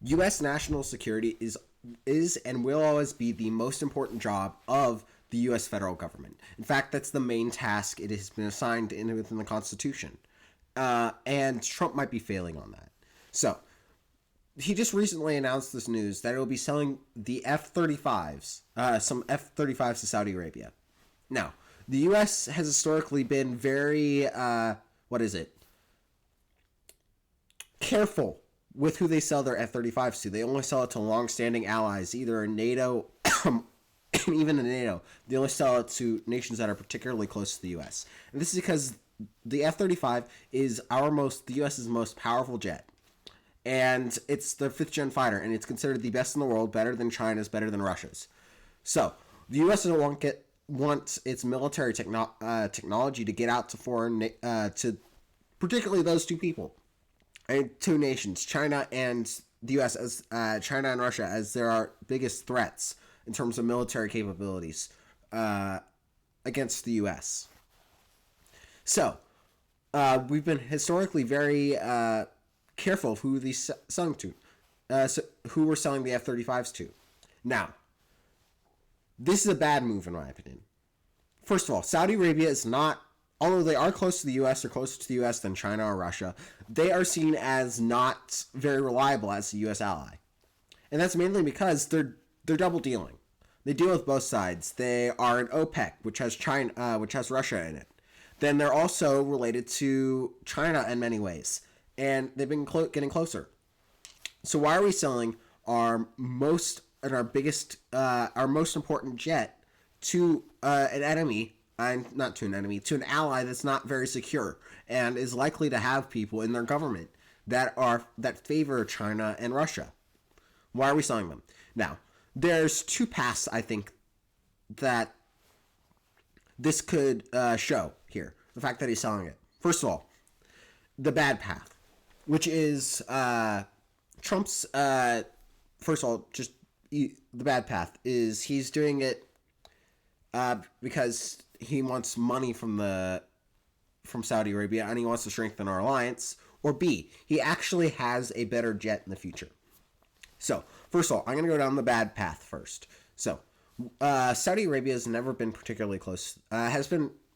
U.S. national security is and will always be the most important job of the U.S. federal government. In fact, that's the main task it has been assigned within the Constitution. And Trump might be failing on that. So, he just recently announced this news that it will be selling the F-35s, some F-35s to Saudi Arabia. Now, the U.S. has historically been very, careful with who they sell their F-35s to. They only sell it to long-standing allies, either in NATO, and even in NATO. They only sell it to nations that are particularly close to the U.S. And this is because the F-35 is the U.S.'s most powerful jet. And it's the 5th-gen fighter, and it's considered the best in the world, better than China's, better than Russia's. So, the U.S. doesn't want its military technology to get out to to particularly those two nations, China and the U.S., as China and Russia, as there are biggest threats in terms of military capabilities against the U.S. So, we've been historically very careful of who these selling to, who we're selling the F-35s to. Now, this is a bad move in my opinion. First of all, Saudi Arabia is not, although they are close to the U.S., they're closer to the U.S. than China or Russia, they are seen as not very reliable as a U.S. ally. And that's mainly because they're double dealing. They deal with both sides. They are an OPEC, which has Russia in it. Then they're also related to China in many ways. And they've been getting closer. So why are we selling our most important jet to an enemy, not to an enemy, to an ally that's not very secure and is likely to have people in their government that favor China and Russia? Why are we selling them? Now, there's two paths I think that this could show here. The fact that he's selling it. First of all, the bad path, which is Trump's. First of all, the bad path is he's doing it because he wants money from Saudi Arabia and he wants to strengthen our alliance. Or B, he actually has a better jet in the future. So, first of all, I'm going to go down the bad path first. So, Saudi Arabia has never been particularly close.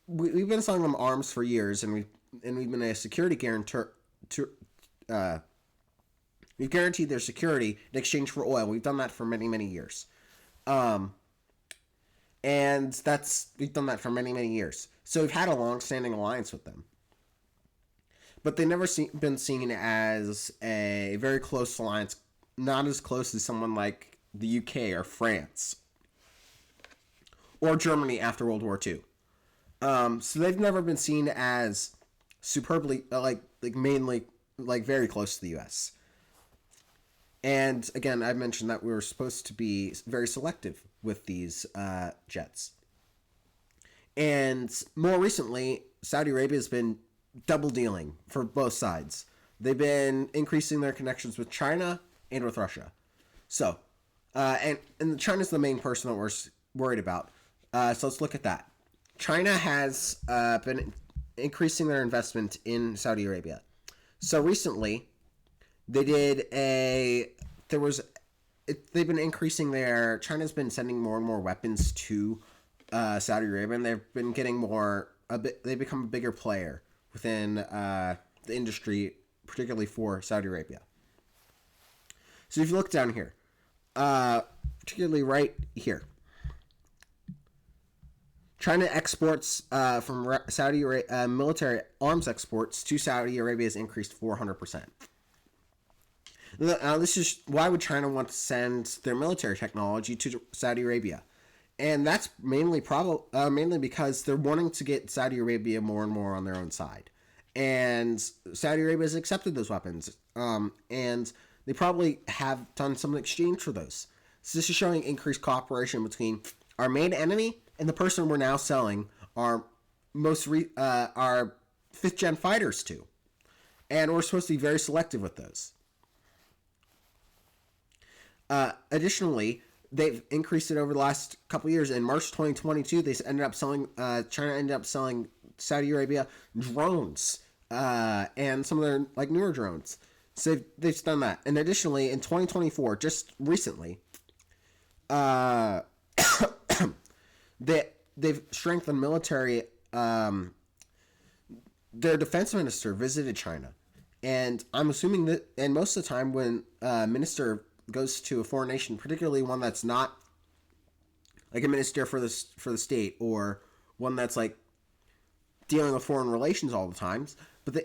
We've been selling them arms for years, and we've been a security guarantor. We've guaranteed their security in exchange for oil. We've done that for many, many years. We've done that for many, many years. So we've had a long-standing alliance with them. But they've never been seen as a very close alliance, not as close as someone like the UK or France or Germany after World War II. So they've never been seen as superbly, mainly, very close to the U.S. And again, I mentioned that we were supposed to be very selective with these jets. And more recently, Saudi Arabia has been double dealing for both sides. They've been increasing their connections with China and with Russia. So, and China's the main person that we're worried about. So let's look at that. China has been increasing their investment in Saudi Arabia. So recently, they've been increasing China's been sending more and more weapons to Saudi Arabia, and they've been getting they've become a bigger player within the industry, particularly for Saudi Arabia. So if you look down here, particularly right here, China exports from Saudi Arabia, military arms exports to Saudi Arabia has increased 400%. This is why would China want to send their military technology to Saudi Arabia, and that's mainly because they're wanting to get Saudi Arabia more and more on their own side, and Saudi Arabia has accepted those weapons, and they probably have done some exchange for those. So this is showing increased cooperation between our main enemy and the person we're now selling our 5th-gen fighters to. And we're supposed to be very selective with those. Additionally, they've increased it over the last couple of years. In March 2022, China ended up selling Saudi Arabia drones and some of their newer drones. So they've done that. And additionally, in 2024, just recently, uh, they've strengthened military. Their defense minister visited China, and I'm assuming that. And most of the time, when a minister goes to a foreign nation, particularly one that's not like a minister for the state, or one that's like dealing with foreign relations all the times, but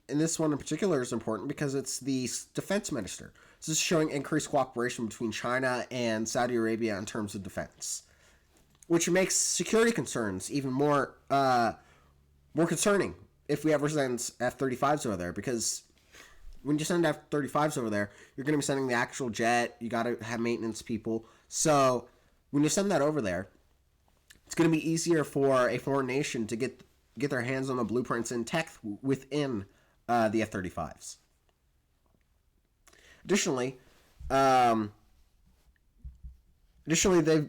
and this one in particular is important because it's the defense minister. So this is showing increased cooperation between China and Saudi Arabia in terms of defense, which makes security concerns even more concerning if we ever send F-35s over there, because when you send F-35s over there, you're going to be sending the actual jet. You got to have maintenance people. So when you send that over there, it's going to be easier for a foreign nation to get their hands on the blueprints and tech within the F-35s. Additionally, they've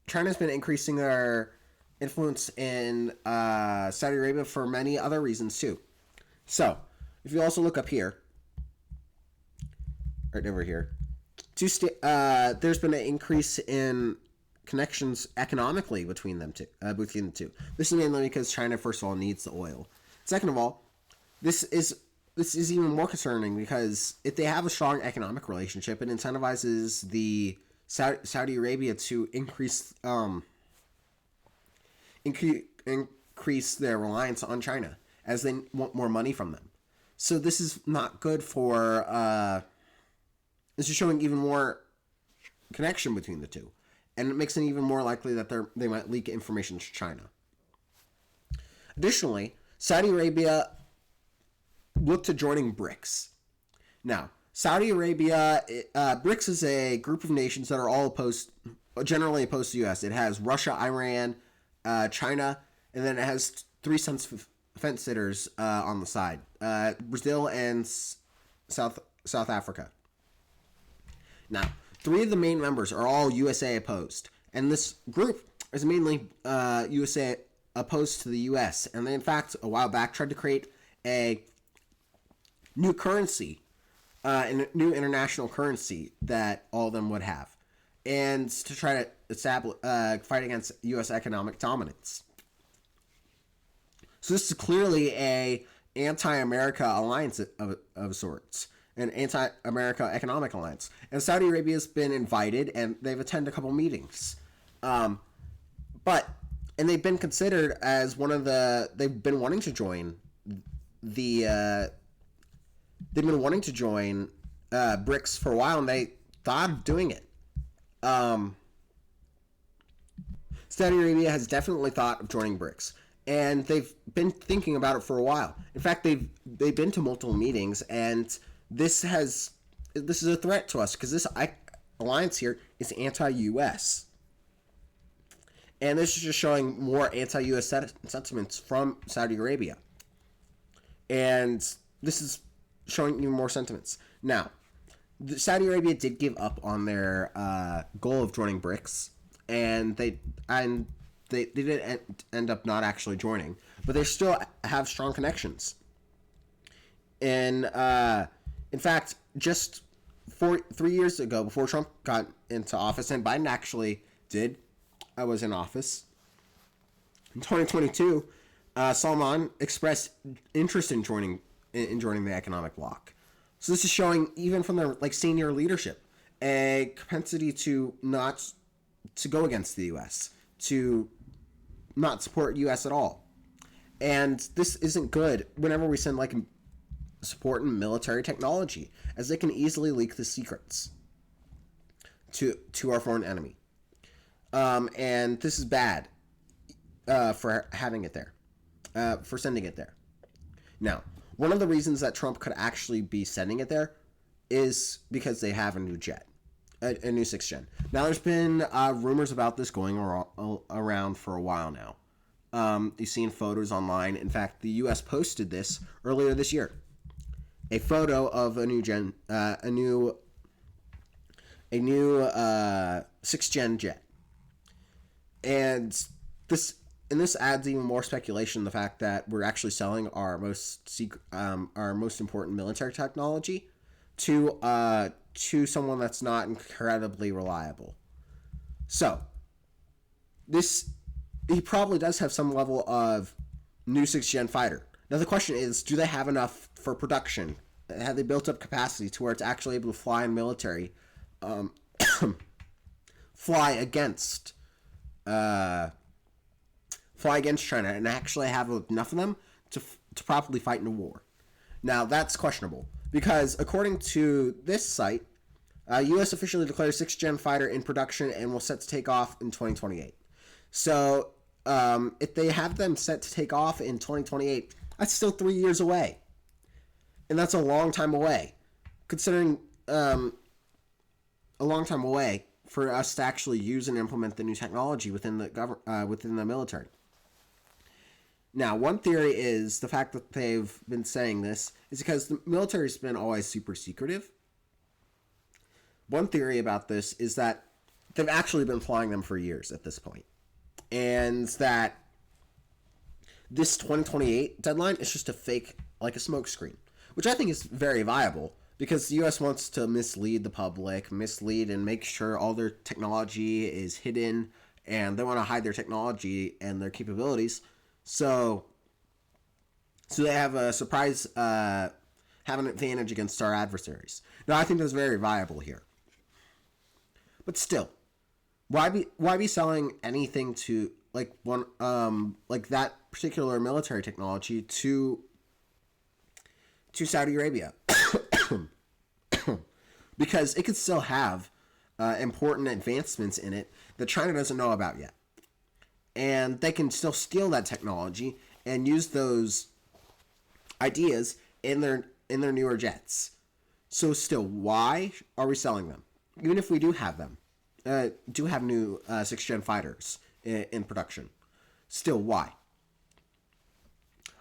China's been increasing their influence in Saudi Arabia for many other reasons too. So, if you also look up here, right over here, there's been an increase in connections economically between them two. Between the two. This is mainly because China, first of all, needs the oil. Second of all, this is even more concerning because if they have a strong economic relationship, it incentivizes the Saudi Arabia to increase their reliance on China as they want more money from them. So this is not good for. This is showing even more connection between the two, and it makes it even more likely that they might leak information to China. Additionally, Saudi Arabia looked to joining BRICS. Now, Saudi Arabia, BRICS is a group of nations that are all generally opposed to the U.S. It has Russia, Iran, China, and then it has three fence sitters on the side: Brazil and South Africa. Now, three of the main members are all USA opposed, and this group is mainly USA opposed to the U.S. And they, in fact, a while back tried to create a new currency, a new international currency that all of them would have, and to try to establish fight against U.S. economic dominance. So this is clearly a anti-America alliance of sorts, an anti-America economic alliance. And Saudi Arabia has been invited, and they've attended a couple meetings. And they've been considered as they've been wanting to join BRICS for a while, and they thought of doing it. Saudi Arabia has definitely thought of joining BRICS, and they've been thinking about it for a while. In fact, they've been to multiple meetings, and this is a threat to us because this alliance here is anti-U.S. And this is just showing more anti-U.S. sentiments from Saudi Arabia. And this is showing even more sentiments. Now, Saudi Arabia did give up on their goal of joining BRICS, and they did end up not actually joining, but they still have strong connections. And in fact, just 3 years ago, before Trump got into office, and Biden actually was in office in 2022, Salman expressed interest in joining the economic bloc. So this is showing, even from their senior leadership, a propensity to go against the U.S., to not support U.S. at all. And this isn't good whenever we send support in military technology, as they can easily leak the secrets to our foreign enemy. And this is bad for having it there, for sending it there. Now, one of the reasons that Trump could actually be sending it there is because they have a new jet, a new 6th gen. Now, there's been rumors about this going around for a while now. You've seen photos online. In fact, the U.S. posted this earlier this year. A photo of a new 6th gen jet. And this and this adds even more speculation, the fact that we're actually selling our most important military technology to someone that's not incredibly reliable. So this he probably does have some level of new 6th gen fighter. Now the question is, do they have enough for production? Have they built up capacity to where it's actually able to fly in military, um, fly against uh, fly against China and actually have enough of them to properly fight in a war? Now that's questionable because according to this site, U.S. officially declared 6th gen fighter in production and will set to take off in 2028. So if they have them set to take off in 2028, that's still 3 years away, and that's a long time away, considering a long time away for us to actually use and implement the new technology within within the military. Now, one theory is the fact that they've been saying this is because the military's been always super secretive. One theory about this is that they've actually been flying them for years at this point, and that this 2028 deadline is just a fake, like a smokescreen, which I think is very viable because the U.S. wants to mislead the public, mislead and make sure all their technology is hidden, and they want to hide their technology and their capabilities. So they have a surprise, have an advantage against our adversaries. Now, I think that's very viable here. But still, why be selling anything to like that particular military technology to Saudi Arabia? Because it could still have important advancements in it that China doesn't know about yet, and they can still steal that technology and use those ideas in their newer jets. So still, why are we selling them? Even if we do have them, do have new 6th gen fighters in production, still why?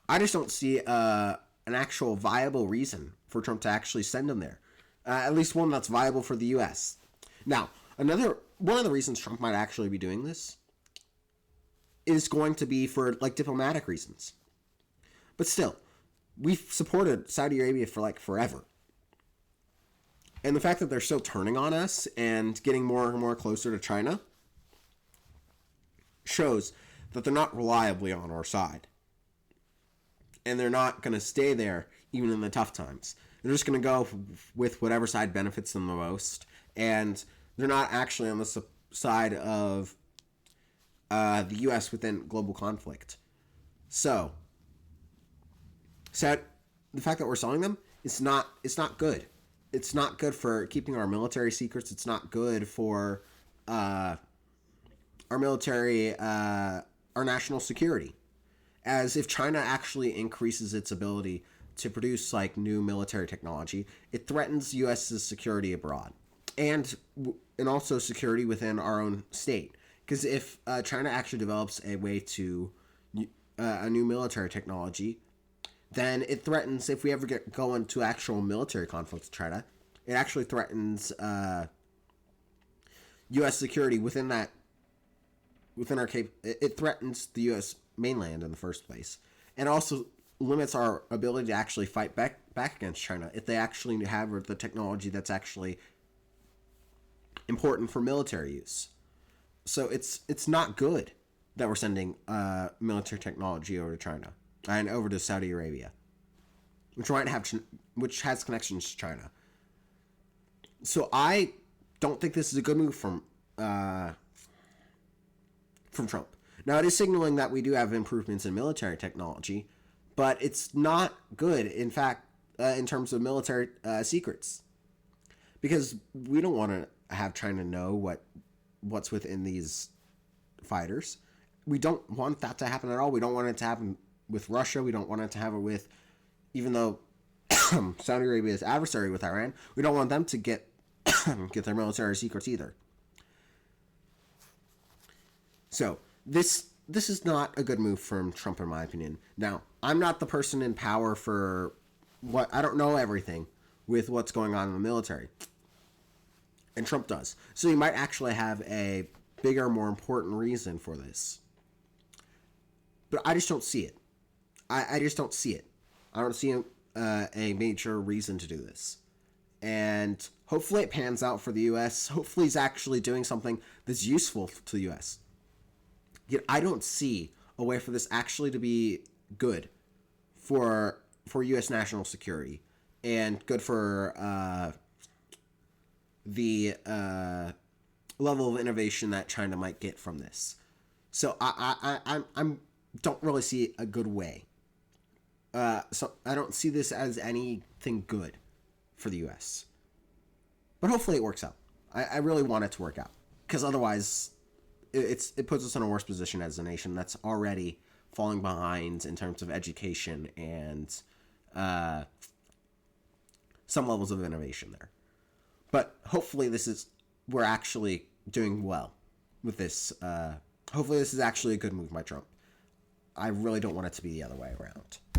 I just don't see an actual viable reason for Trump to actually send them there. At least one that's viable for the U.S. Now, one of the reasons Trump might actually be doing this is going to be for like diplomatic reasons. But still, we've supported Saudi Arabia for like forever. And the fact that they're still turning on us and getting more and more closer to China shows that they're not reliably on our side. And they're not going to stay there even in the tough times. They're just going to go with whatever side benefits them the most. And they're not actually on the side of the U.S. within global conflict. So the fact that we're selling them, it's not good. It's not good for keeping our military secrets. It's not good for our military, our national security. As if China actually increases its ability to produce like new military technology, it threatens U.S.'s security abroad, and also security within our own state. Because if China actually develops a way to a new military technology, then it threatens, if we ever go into actual military conflict with China, it actually threatens U.S. security within our it threatens the U.S. mainland in the first place, and also limits our ability to actually fight back against China if they actually have the technology that's actually important for military use. So it's not good that we're sending military technology over to China and over to Saudi Arabia, which has connections to China. So I don't think this is a good move from Trump. Now, it is signaling that we do have improvements in military technology, but it's not good, in fact, in terms of military secrets, because we don't want to have China know what's within these fighters. We don't want that to happen at all. We don't want it to happen with Russia. We don't want it to happen with, even though Saudi Arabia is adversary with Iran, we don't want them to get their military secrets either. So this is not a good move from Trump, in my opinion. Now, I'm not the person in power for I don't know everything with what's going on in the military, and Trump does. So you might actually have a bigger, more important reason for this. But I just don't see it. I just don't see it. I don't see a major reason to do this. And hopefully it pans out for the U.S. Hopefully he's actually doing something that's useful to the U.S. Yet I don't see a way for this actually to be good for U.S. national security and good for the level of innovation that China might get from this. So I'm don't really see a good way. So I don't see this as anything good for the U.S. But hopefully it works out. I really want it to work out because otherwise it puts us in a worse position as a nation that's already falling behind in terms of education and some levels of innovation there. But hopefully we're actually doing well with this. Hopefully this is actually a good move by Trump. I really don't want it to be the other way around.